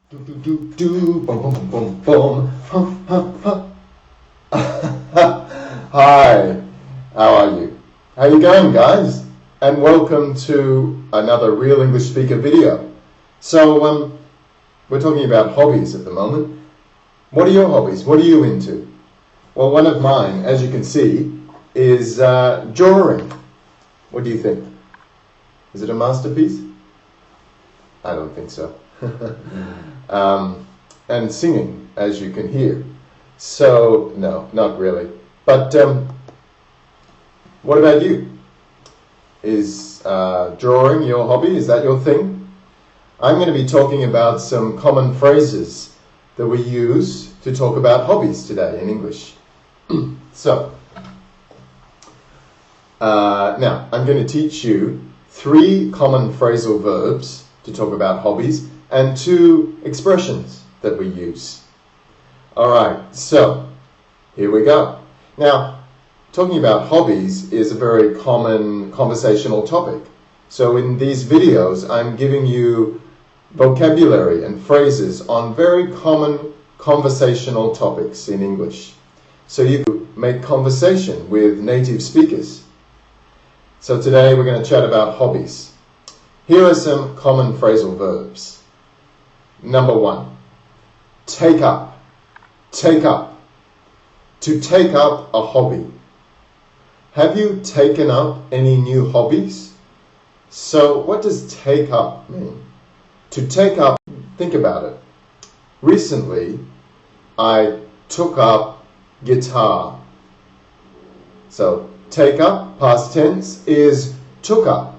Do do do do boom boom boom boom Hi, how are you? How you going, guys? And welcome to another Real English Speaker video. So we're talking about hobbies at the moment. What are your hobbies? What are you into? Well, one of mine, as you can see, is drawing. What do you think? Is it a masterpiece? I don't think so. And singing, as you can hear. So, no, not really. But what about you? Is drawing your hobby? Is that your thing? I'm going to be talking about some common phrases that we use to talk about hobbies today in English. So, now I'm going to teach you 3 common phrasal verbs to talk about hobbies and 2 expressions that we use. Alright, so here we go. Now, talking about hobbies is a very common conversational topic. So in these videos, I'm giving you vocabulary and phrases on very common conversational topics in English. So you can make conversation with native speakers. So today we're going to chat about hobbies. Here are some common phrasal verbs. Number 1, take up. Take up. To take up a hobby. Have you taken up any new hobbies? So what does take up mean? To take up, think about it. Recently, I took up guitar. So take up, past tense, is took up.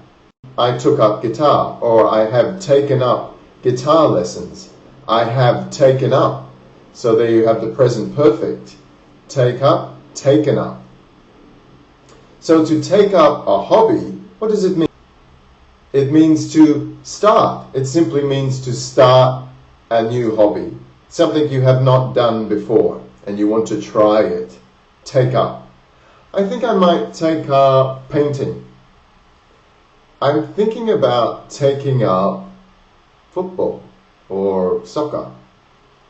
I took up guitar, or I have taken up guitar lessons. I have taken up. So there you have the present perfect. Take up, taken up. So to take up a hobby, what does it mean? It means to start. It simply means to start a new hobby. Something you have not done before and you want to try it. Take up. I think I might take up painting. I'm thinking about taking up football or soccer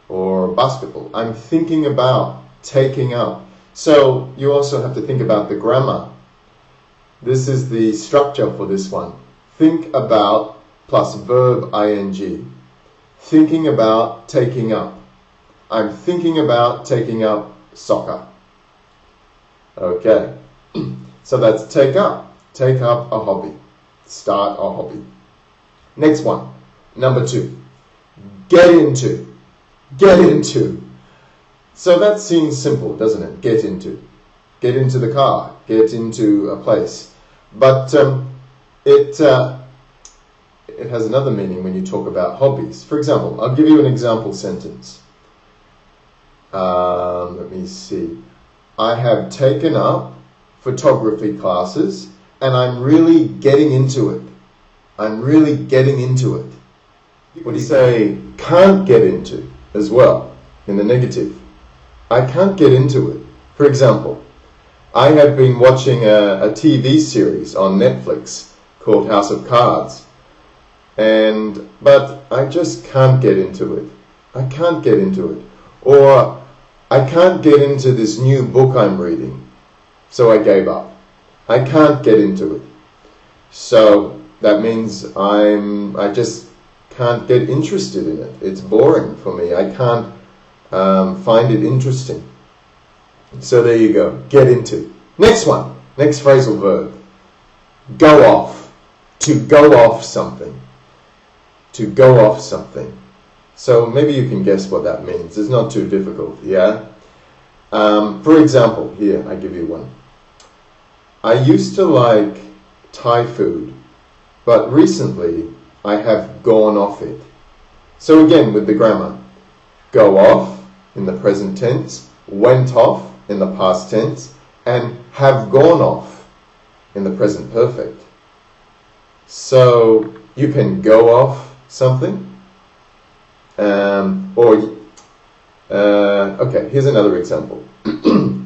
or basketball. I'm thinking about taking up. So you also have to think about the grammar. This is the structure for this one. Think about plus verb ing. Thinking about taking up. I'm thinking about taking up soccer. Okay. So that's take up. Take up a hobby. Start a hobby. Next one. Number 2, get into. Get into. So that seems simple, doesn't it? Get into. Get into the car. Get into a place. But it has another meaning when you talk about hobbies. For example, I'll give you an example sentence. Let me see. I have taken up photography classes and I'm really getting into it. I'm really getting into it. What do you say can't get into as well in the negative? I can't get into it. For example, I have been watching a TV series on Netflix called House of Cards, but I just can't get into it. I can't get into it. Or I can't get into this new book I'm reading, so I gave up. I can't get into it. So that means I just can't get interested in it. It's boring for me. I can't find it interesting. So there you go. Get into. Next one. Next phrasal verb. Go off. To go off something. To go off something. So maybe you can guess what that means. It's not too difficult, yeah? For example, here, I give you one. I used to like Thai food, but recently I have gone off it. So again, with the grammar, go off in the present tense, went off in the past tense, and have gone off in the present perfect. So you can go off something, okay, here's another example.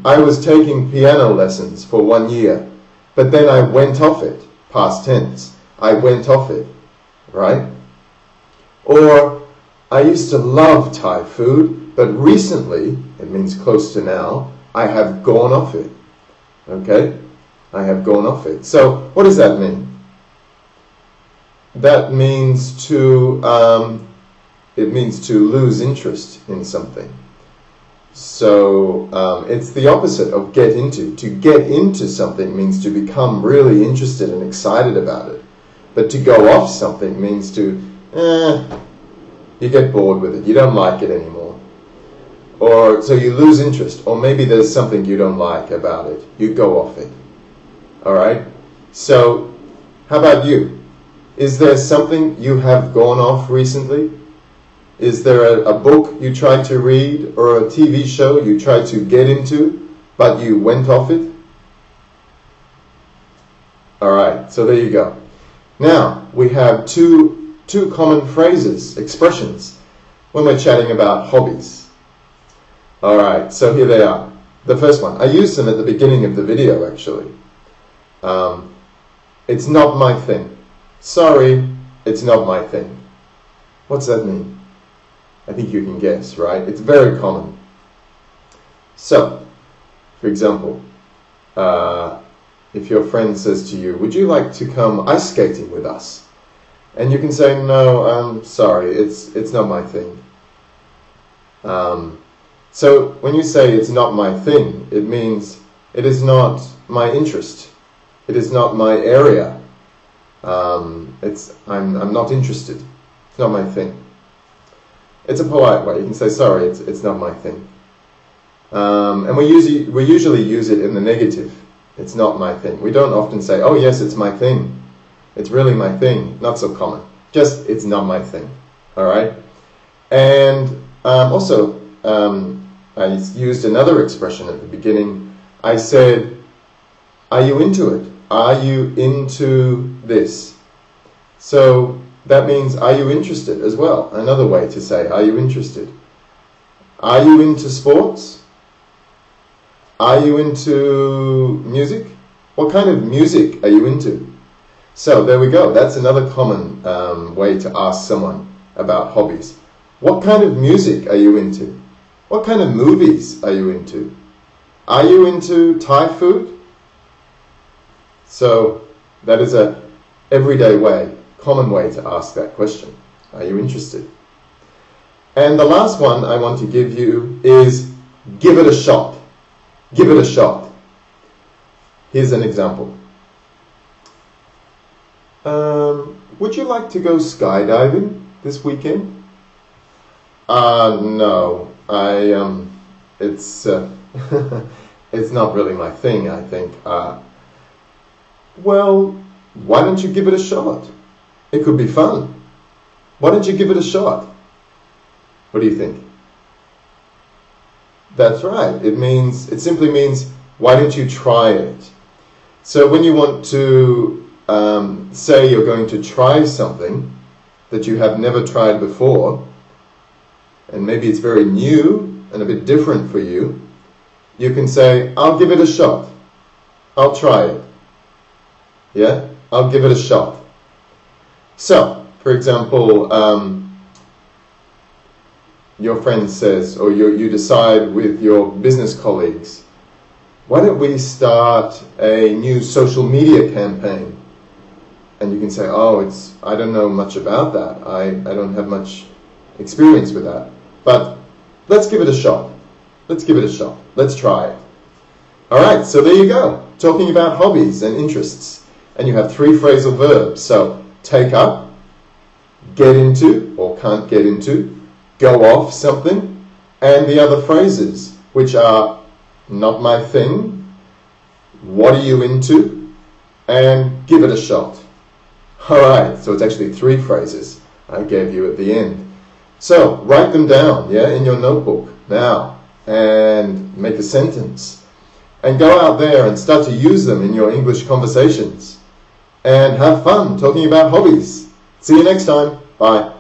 I was taking piano lessons for 1 year, but then I went off it, past tense. I went off it, right? Or I used to love Thai food, but recently, it means close to now, I have gone off it. Okay? I have gone off it. So, what does that mean? That means it means to lose interest in something. So, it's the opposite of get into. To get into something means to become really interested and excited about it. But to go off something means to, you get bored with it. You don't like it anymore. Or, so you lose interest. Or maybe there's something you don't like about it. You go off it. Alright? So, how about you? Is there something you have gone off recently? Is there a book you tried to read or a TV show you tried to get into, but you went off it? Alright, so there you go. Now, we have two common phrases, expressions, when we're chatting about hobbies. Alright, so here they are. The first one, I used them at the beginning of the video actually. It's not my thing. Sorry, it's not my thing. What's that mean? I think you can guess, right? It's very common. So, for example, if your friend says to you, would you like to come ice skating with us? And you can say, no, I'm sorry, it's not my thing. So, when you say it's not my thing, it means it is not my interest. It is not my area. I'm not interested. It's not my thing. It's a polite way. You can say, sorry, it's not my thing. And we usually use it in the negative. It's not my thing. We don't often say, oh yes, it's my thing. It's really my thing. Not so common. Just, it's not my thing. Alright? And also, I used another expression at the beginning. I said, are you into it? Are you into this? So, that means, are you interested as well? Another way to say, are you interested? Are you into sports? Are you into music? What kind of music are you into? So, there we go. That's another common way to ask someone about hobbies. What kind of music are you into? What kind of movies are you into? Are you into Thai food? So, that is a everyday way, common way to ask that question. Are you interested? And the last one I want to give you is give it a shot. Give it a shot. Here's an example. Would you like to go skydiving this weekend? No. It's it's not really my thing, I think. Well, why don't you give it a shot? It could be fun. Why don't you give it a shot? What do you think? That's right. It simply means, why don't you try it? So when you want to say you're going to try something that you have never tried before, and maybe it's very new and a bit different for you, you can say, I'll give it a shot. I'll try it. Yeah? I'll give it a shot. So, for example, your friend says, or you decide with your business colleagues, why don't we start a new social media campaign? And you can say, oh, I don't know much about that. I don't have much experience with that. But let's give it a shot. Let's give it a shot. Let's try it. Alright, so there you go. Talking about hobbies and interests. And you have 3 phrasal verbs. So, take up, get into, or can't get into, go off something, and the other phrases, which are not my thing, what are you into, and give it a shot. Alright, so it's actually 3 phrases I gave you at the end. So, write them down, yeah, in your notebook now, and make a sentence. And go out there and start to use them in your English conversations. And have fun talking about hobbies. See you next time. Bye.